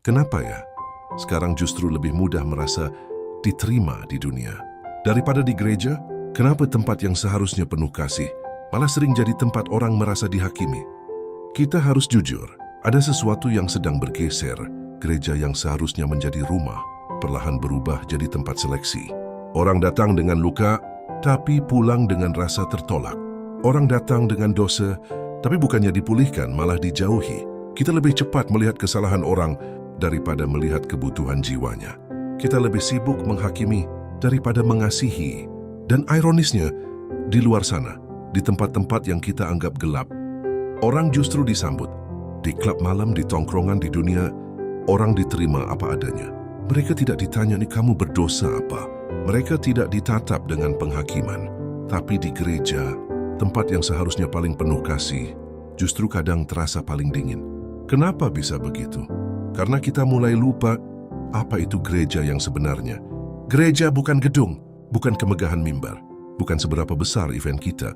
Kenapa ya? Sekarang justru lebih mudah merasa diterima di dunia. Daripada di gereja, kenapa tempat yang seharusnya penuh kasih malah sering jadi tempat orang merasa dihakimi? Kita harus jujur, ada sesuatu yang sedang bergeser. Gereja yang seharusnya menjadi rumah, perlahan berubah jadi tempat seleksi. Orang datang dengan luka, tapi pulang dengan rasa tertolak. Orang datang dengan dosa, tapi bukannya dipulihkan, malah dijauhi. Kita lebih cepat melihat kesalahan orang daripada melihat kebutuhan jiwanya. Kita lebih sibuk menghakimi daripada mengasihi. Dan ironisnya, di luar sana, di tempat-tempat yang kita anggap gelap, orang justru disambut. Di klub malam, di tongkrongan, di dunia, orang diterima apa adanya. Mereka tidak ditanya, nih kamu berdosa apa? Mereka tidak ditatap dengan penghakiman. Tapi di gereja, tempat yang seharusnya paling penuh kasih, justru kadang terasa paling dingin. Kenapa bisa begitu? Karena kita mulai lupa apa itu gereja yang sebenarnya. Gereja bukan gedung, bukan kemegahan mimbar, bukan seberapa besar event kita.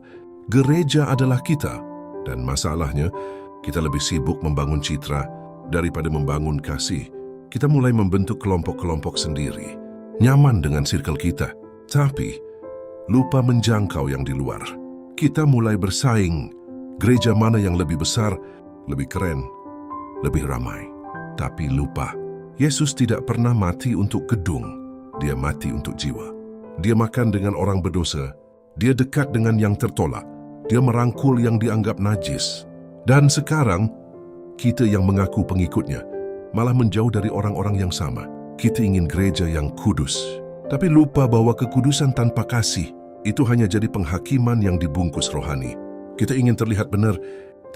Gereja adalah kita. Dan masalahnya, kita lebih sibuk membangun citra daripada membangun kasih. Kita mulai membentuk kelompok-kelompok sendiri, nyaman dengan circle kita, tapi lupa menjangkau yang di luar. Kita mulai bersaing, gereja mana yang lebih besar, lebih keren, lebih ramai. Tapi lupa, Yesus tidak pernah mati untuk gedung, dia mati untuk jiwa. Dia makan dengan orang berdosa, dia dekat dengan yang tertolak, dia merangkul yang dianggap najis. Dan sekarang, kita yang mengaku pengikutnya malah menjauh dari orang-orang yang sama. Kita ingin gereja yang kudus, tapi lupa bahwa kekudusan tanpa kasih itu hanya jadi penghakiman yang dibungkus rohani. Kita ingin terlihat benar,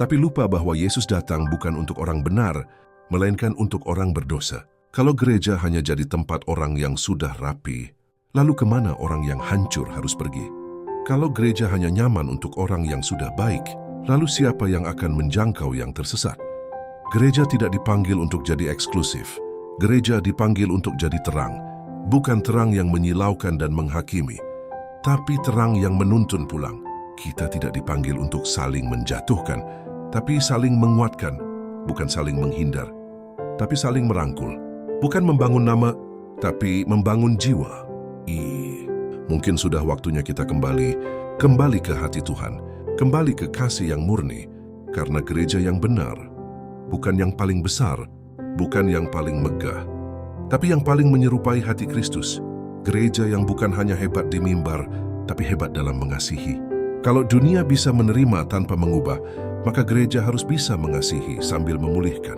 tapi lupa bahwa Yesus datang bukan untuk orang benar, melainkan untuk orang berdosa. Kalau gereja hanya jadi tempat orang yang sudah rapi, lalu kemana orang yang hancur harus pergi? Kalau gereja hanya nyaman untuk orang yang sudah baik, lalu siapa yang akan menjangkau yang tersesat? Gereja tidak dipanggil untuk jadi eksklusif. Gereja dipanggil untuk jadi terang. Bukan terang yang menyilaukan dan menghakimi, tapi terang yang menuntun pulang. Kita tidak dipanggil untuk saling menjatuhkan, tapi saling menguatkan. Bukan saling menghindar, tapi saling merangkul. Bukan membangun nama, tapi membangun jiwa. Mungkin sudah waktunya kita kembali ke hati Tuhan, kembali ke kasih yang murni, karena gereja yang benar, bukan yang paling besar, bukan yang paling megah, tapi yang paling menyerupai hati Kristus. Gereja yang bukan hanya hebat di mimbar, tapi hebat dalam mengasihi. Kalau dunia bisa menerima tanpa mengubah, maka gereja harus bisa mengasihi sambil memulihkan.